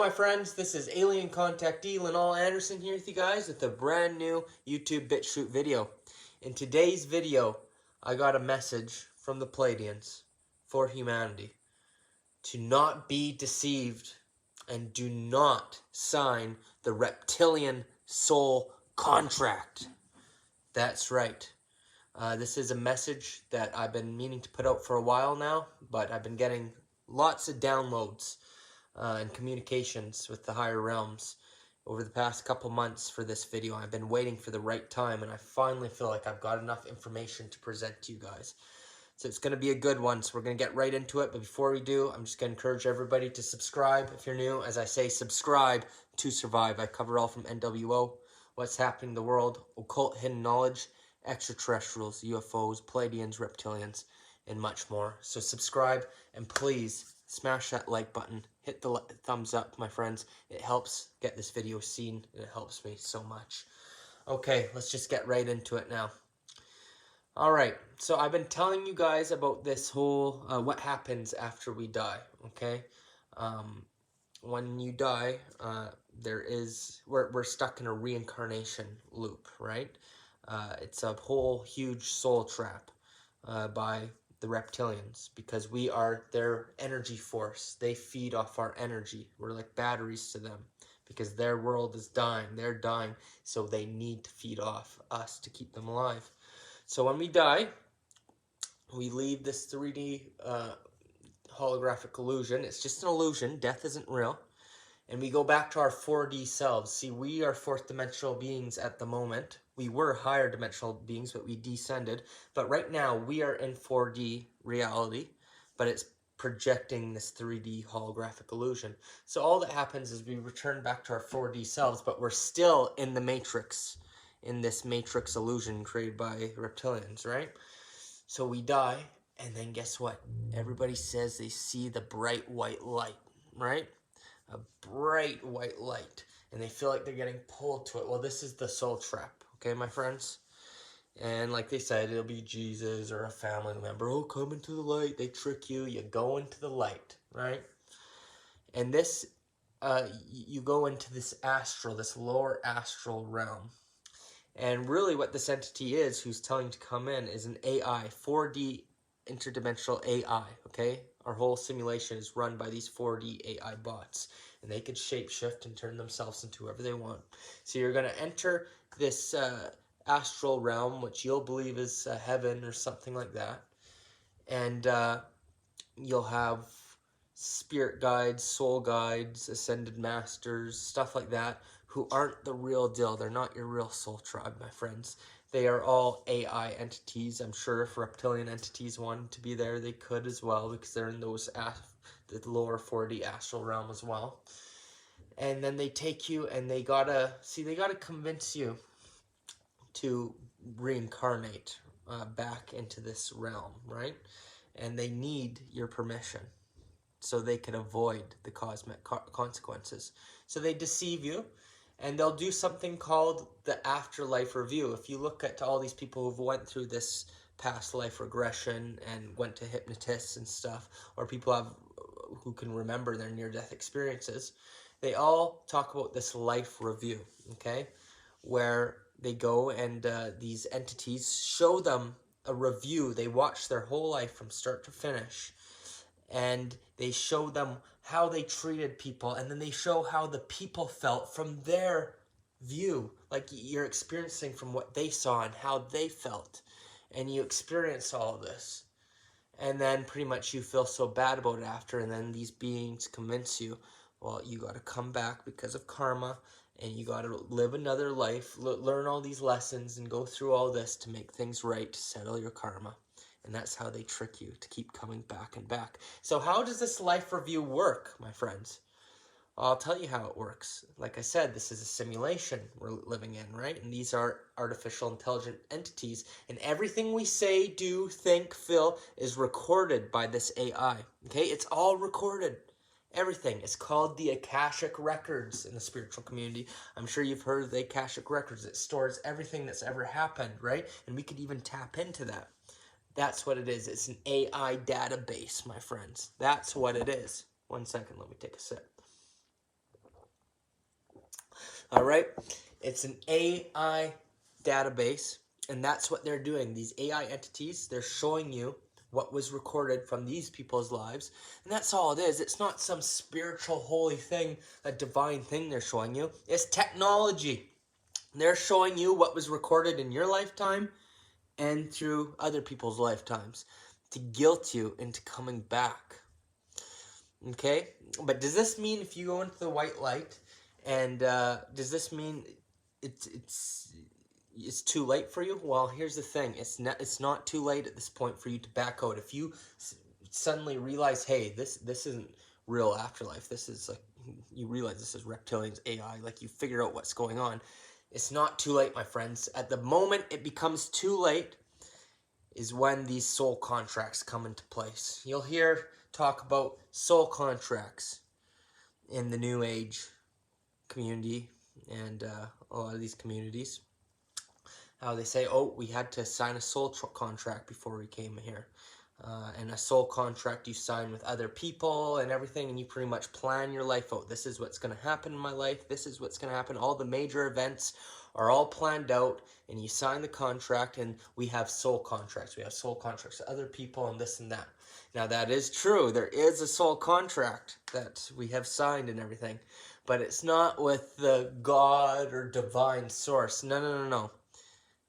my friends, this is Alien Contactee Linol Anderson here with you guys with a brand new YouTube BitChute video. In today's video, I got a message from the Pleiadians for humanity to not be deceived and do not sign the Reptilian Soul Contract. That's right. This is a message that I've been meaning to put out for a while now, but I've been getting lots of downloads and communications with the higher realms over the past couple months for this video. I've been waiting for the right time, and I finally feel like I've got enough information to present to you guys. So it's going to be a good one, so we're going to get right into it. But before we do, I'm just going to encourage everybody to subscribe if you're new. As I say, subscribe to survive. I cover all from NWO, what's happening in the world, occult hidden knowledge, extraterrestrials, UFOs, Pleiadians, reptilians, and much more. So subscribe, and please smash that like button. Hit the thumbs up, my friends. It helps get this video seen, and it helps me so much. Okay, let's just get right into it now. Alright, so I've been telling you guys about this whole, what happens after we die, okay? When you die, we're stuck in a reincarnation loop, right? It's a whole huge soul trap by the reptilians, because we are their energy force. They feed off our energy. We're like batteries to them, because their world is dying. They're dying, so they need to feed off us to keep them alive. So when we die, we leave this 3D holographic illusion. It's just an illusion. Death isn't real. And we go back to our 4D selves. See, we are fourth dimensional beings at the moment. We were higher dimensional beings, but we descended. But right now, we are in 4D reality, but it's projecting this 3D holographic illusion. So all that happens is we return back to our 4D selves, but we're still in the matrix, in this matrix illusion created by reptilians, right? So we die, and then guess what? Everybody says they see the bright white light, right? A bright white light, and they feel like they're getting pulled to it. Well, this is the soul trap, okay, my friends? And like they said, it'll be Jesus or a family member. Oh, come into the light. They trick you. You go into the light, right? And this, you go into this astral, this lower astral realm. And really what this entity is, who's telling to come in, is an AI, 4D interdimensional AI, okay? Our whole simulation is run by these 4D AI bots, and they can shapeshift and turn themselves into whoever they want. So you're going to enter this astral realm, which you'll believe is heaven or something like that, and you'll have spirit guides, soul guides, ascended masters, stuff like that, who aren't the real deal. They're not your real soul tribe, my friends. They are all AI entities. I'm sure if reptilian entities wanted to be there, they could as well, because they're in those the lower 4D astral realm as well. And then they take you, and they gotta convince you to reincarnate back into this realm, right? And they need your permission, so they can avoid the cosmic consequences. So they deceive you, and they'll do something called the Afterlife review. If you look at all these people who've went through this past life regression and went to hypnotists and stuff, or people who can remember their near-death experiences, they all talk about this life review, okay? Where they go and these entities show them a review. They watch their whole life from start to finish, and they show them how they treated people, and then they show how the people felt from their view. Like, you're experiencing from what they saw and how they felt, and you experience all of this. And then pretty much you feel so bad about it after, and then these beings convince you, well, you got to come back because of karma, and you got to live another life, learn all these lessons, and go through all this to make things right, to settle your karma. And that's how they trick you to keep coming back and back. So how does this life review work, my friends? Well, I'll tell you how it works. Like I said, this is a simulation we're living in, right? And these are artificial intelligent entities. And everything we say, do, think, feel is recorded by this AI. Okay? It's all recorded. Everything. It's called the Akashic Records in the spiritual community. I'm sure you've heard of the Akashic Records. It stores everything that's ever happened, right? And we could even tap into that. That's what it is. It's an AI database, my friends. That's what it is. 1 second, let me take a sip. All right? It's an AI database, and that's what they're doing. These AI entities, they're showing you what was recorded from these people's lives, and that's all it is. It's not some spiritual holy thing, a divine thing they're showing you. It's technology. They're showing you what was recorded in your lifetime and through other people's lifetimes to guilt you into coming back. Okay? But does this mean if you go into the white light, and does this mean it's too late for you? Well, here's the thing. It's not too late at this point for you to back out. If you suddenly realize, hey, this isn't real afterlife. This is like, you realize this is reptilians, AI. Like, you figure out what's going on. It's not too late, my friends. At the moment it becomes too late is when these soul contracts come into place. You'll hear talk about soul contracts in the New Age community and a lot of these communities. How they say, oh, we had to sign a soul contract before we came here. And a soul contract you sign with other people and everything, and you pretty much plan your life out. This is what's going to happen in my life. This is what's going to happen. All the major events are all planned out, and you sign the contract, and we have soul contracts. We have soul contracts with other people and this and that. Now, that is true. There is a soul contract that we have signed and everything, but it's not with the God or divine source. No, no, no, no.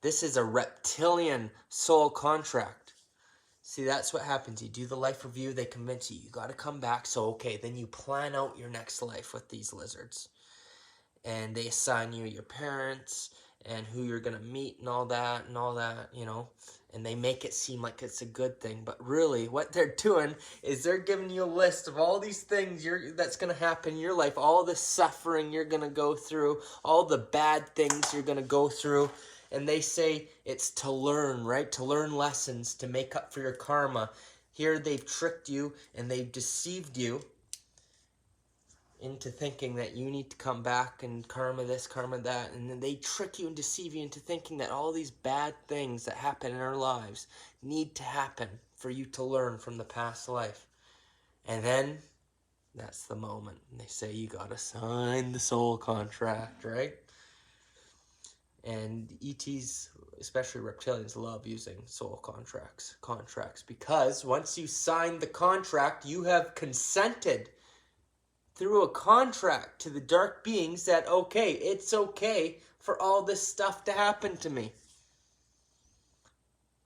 This is a reptilian soul contract. See, that's what happens. You do the life review, they convince you, you got to come back. So, okay, then you plan out your next life with these lizards. And they assign you your parents and who you're going to meet and all that, you know. And they make it seem like it's a good thing. But really, what they're doing is they're giving you a list of all these things that's going to happen in your life, all the suffering you're going to go through, all the bad things you're going to go through. And they say it's to learn, right? To learn lessons, to make up for your karma. Here they've tricked you and they've deceived you into thinking that you need to come back and karma this, karma that. And then they trick you and deceive you into thinking that all these bad things that happen in our lives need to happen for you to learn from the past life. And then that's the moment. They say you gotta sign the soul contract, right? And ETs, especially reptilians, love using soul contracts, because once you sign the contract, you have consented through a contract to the dark beings that, okay, it's okay for all this stuff to happen to me.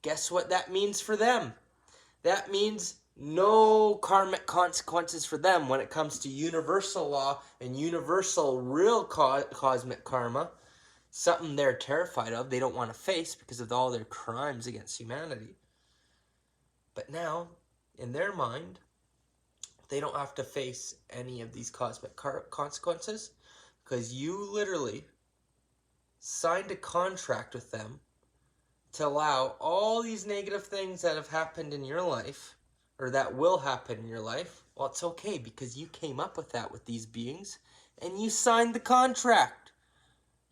Guess what that means for them? That means no karmic consequences for them when it comes to universal law and universal real cosmic karma. Something they're terrified of, they don't want to face because of all their crimes against humanity. But now, in their mind, they don't have to face any of these cosmic consequences because you literally signed a contract with them to allow all these negative things that have happened in your life, or that will happen in your life. Well, it's okay because you came up with that with these beings and you signed the contract.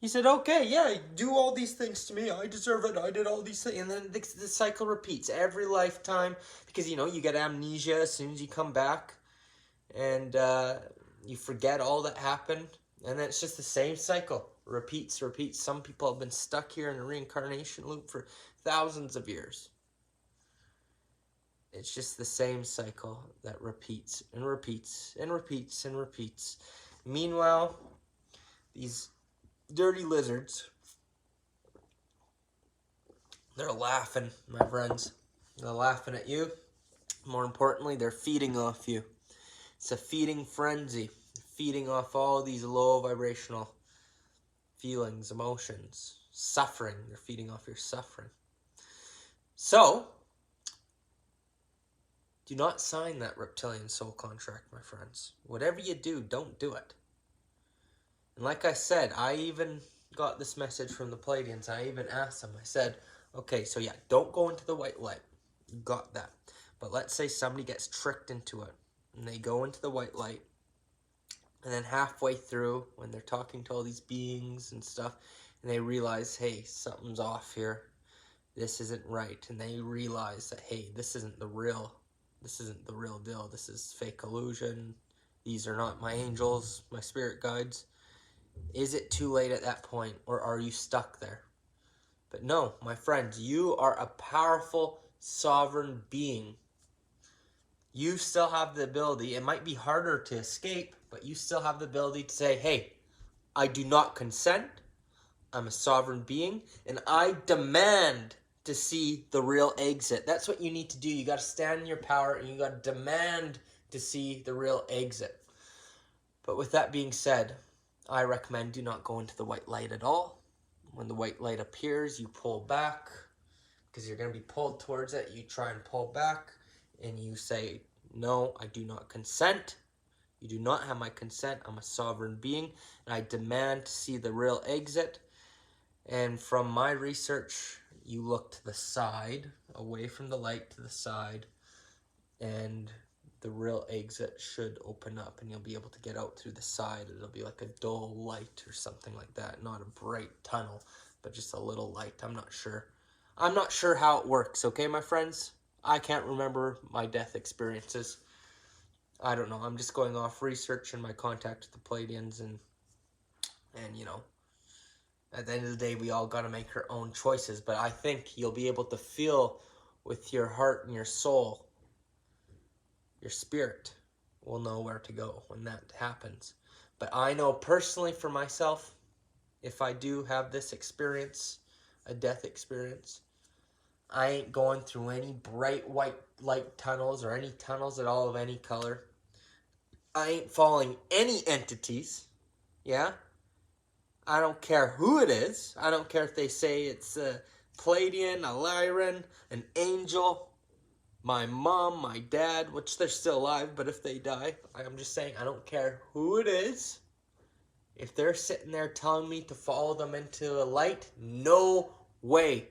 He said, okay, yeah, do all these things to me. I deserve it. I did all these things. And then the cycle repeats every lifetime because, you know, you get amnesia as soon as you come back. And you forget all that happened. And then it's just the same cycle. Repeats. Some people have been stuck here in a reincarnation loop for thousands of years. It's just the same cycle that repeats and repeats and repeats and repeats. Meanwhile, these dirty lizards, they're laughing, my friends. They're laughing at you. More importantly, they're feeding off you. It's a feeding frenzy. Feeding off all these low vibrational feelings, emotions, suffering. They're feeding off your suffering. So, do not sign that reptilian soul contract, my friends. Whatever you do, don't do it. And like I said, I even got this message from the Pleiadians. I even asked them. I said, okay, so yeah, don't go into the white light. You got that. But let's say somebody gets tricked into it. And they go into the white light. And then halfway through, when they're talking to all these beings and stuff, and they realize, hey, something's off here. This isn't right. And they realize that, hey, this isn't the real deal. This is fake illusion. These are not my angels, my spirit guides. Is it too late at that point, or are you stuck there? But no, my friends, you are a powerful, sovereign being. You still have the ability, it might be harder to escape, but you still have the ability to say, hey, I do not consent, I'm a sovereign being, and I demand to see the real exit. That's what you need to do. You got to stand in your power, and you got to demand to see the real exit. But with that being said, I recommend do not go into the white light at all. When the white light appears, you pull back, because you're going to be pulled towards it. You try and pull back, and you say, no, I do not consent. You do not have my consent. I'm a sovereign being, and I demand to see the real exit. And from my research, you look to the side, away from the light to the side, and the real exit should open up, and you'll be able to get out through the side. It'll be like a dull light or something like that. Not a bright tunnel, but just a little light. I'm not sure. I'm not sure how it works, okay, my friends? I can't remember my death experiences. I don't know. I'm just going off research and my contact with the Pleiadians, and you know, at the end of the day, we all got to make our own choices. But I think you'll be able to feel with your heart and your soul, your spirit will know where to go when that happens. But I know personally for myself, if I do have this experience, a death experience, I ain't going through any bright white light tunnels or any tunnels at all of any color. I ain't following any entities, yeah? I don't care who it is. I don't care if they say it's a Pleiadian, a Lyran, an angel, my mom, my dad, which they're still alive, but if they die, I'm just saying I don't care who it is. If they're sitting there telling me to follow them into a light, no way.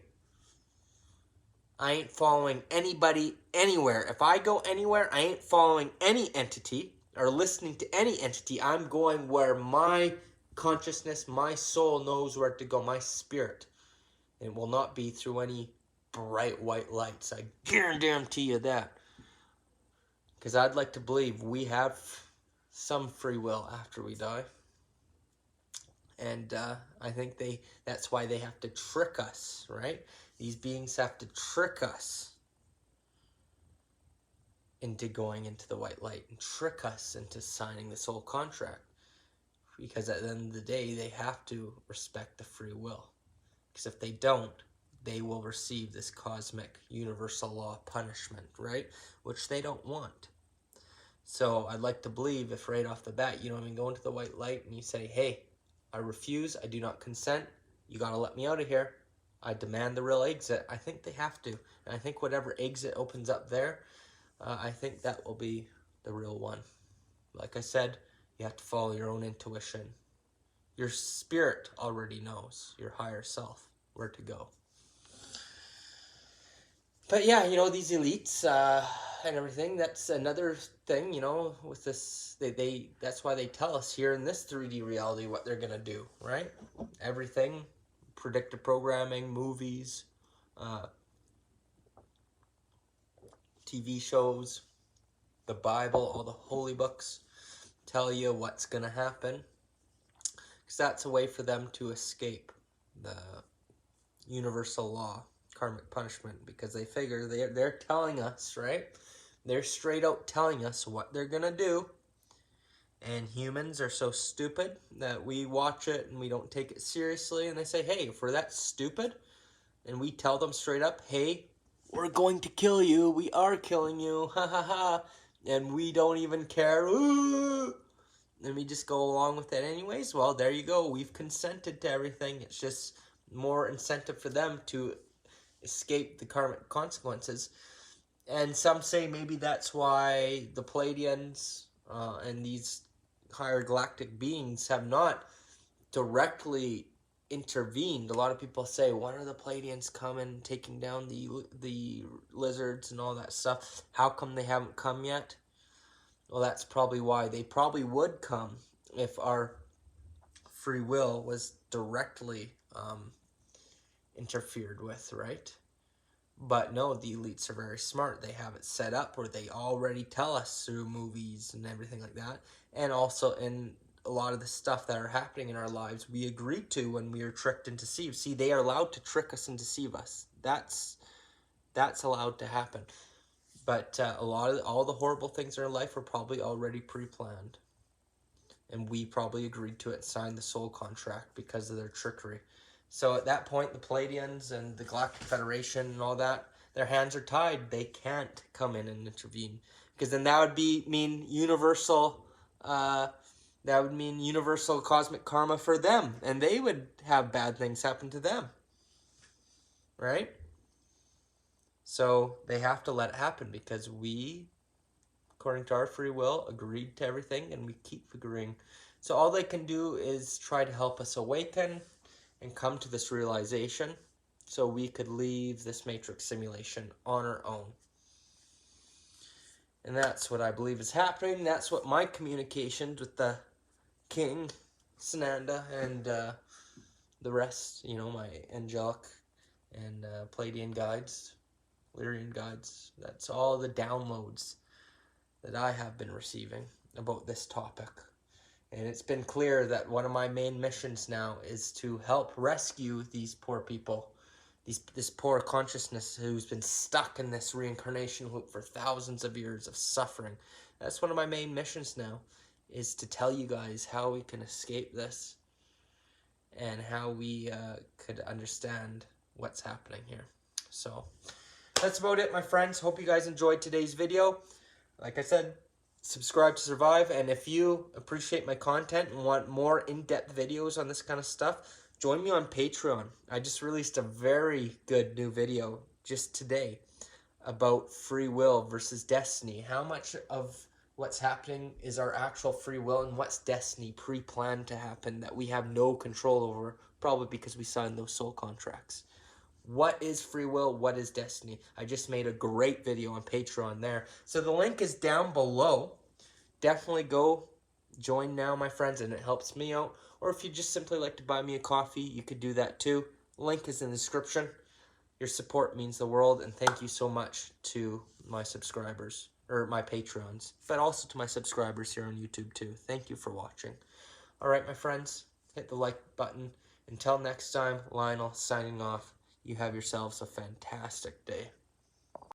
I ain't following anybody anywhere. If I go anywhere, I ain't following any entity or listening to any entity. I'm going where my consciousness, my soul knows where to go, my spirit. It will not be through any bright white lights. I guarantee you that. Because I'd like to believe we have some free will after we die. And I think that's why they have to trick us, right? These beings have to trick us into going into the white light and trick us into signing the soul contract. Because at the end of the day, they have to respect the free will. Because if they don't, they will receive this cosmic universal law punishment, right? Which they don't want. So I'd like to believe if right off the bat, you don't even go into the white light and you say, hey, I refuse, I do not consent, you got to let me out of here, I demand the real exit. I think they have to. And I think whatever exit opens up there, I think that will be the real one. Like I said, you have to follow your own intuition. Your spirit already knows, your higher self, where to go. But yeah, you know, these elites and everything, that's another thing, you know, with this, that's why they tell us here in this 3D reality what they're going to do, right? Everything, predictive programming, movies, TV shows, the Bible, all the holy books tell you what's going to happen. Because that's a way for them to escape the universal law, karmic punishment, because they figure they're telling us, right? They're straight out telling us what they're going to do. And humans are so stupid that we watch it and we don't take it seriously. And they say, hey, if we're that stupid, and we tell them straight up, hey, we're going to kill you. We are killing you. Ha ha ha. And we don't even care. Ooh. And we just go along with it anyways. Well, there you go. We've consented to everything. It's just more incentive for them to escape the karmic consequences. And some say maybe that's why the Pleiadians and these higher galactic beings have not directly intervened. A lot of people say, when are the Pleiadians coming, taking down the lizards and all that stuff? How come they haven't come yet? Well, that's probably why. They probably would come if our free will was directly interfered with, right? But no, the elites are very smart. They have it set up where they already tell us through movies and everything like that. And also in a lot of the stuff that are happening in our lives we agreed to when we were tricked and deceived. See, they are allowed to trick us and deceive us. That's allowed to happen. But all the horrible things in our life were probably already pre-planned. And we probably agreed to it and signed the soul contract because of their trickery. So at that point, the Pleiadians and the Galactic Federation and all that, their hands are tied. They can't come in and intervene. Because then that would mean universal cosmic karma for them. And they would have bad things happen to them. Right? So they have to let it happen because we, according to our free will, agreed to everything and we keep agreeing. So all they can do is try to help us awaken and come to this realization so we could leave this matrix simulation on our own. And that's what I believe is happening. That's what my communications with the King, Sananda, and the rest, my angelic and Pleiadian guides, Lyrian guides, that's all the downloads that I have been receiving about this topic. And it's been clear that one of my main missions now is to help rescue these poor people, this poor consciousness who's been stuck in this reincarnation loop for thousands of years of suffering. That's one of my main missions now, is to tell you guys how we can escape this and how we could understand what's happening here. So that's about it, my friends. Hope you guys enjoyed today's video. Like I said, subscribe to survive, and if you appreciate my content and want more in-depth videos on this kind of stuff, join me on Patreon. I just released a very good new video just today about free will versus destiny. How much of what's happening is our actual free will and what's destiny pre-planned to happen that we have no control over, probably because we signed those soul contracts. What is free will? What is destiny? I just made a great video on Patreon there. So the link is down below. Definitely go join now, my friends, and it helps me out. Or if you just simply like to buy me a coffee, you could do that too. Link is in the description. Your support means the world, and thank you so much to my subscribers, or my Patreons, but also to my subscribers here on YouTube too. Thank you for watching. All right, my friends, hit the like button. Until next time, Lionel signing off. You have yourselves a fantastic day.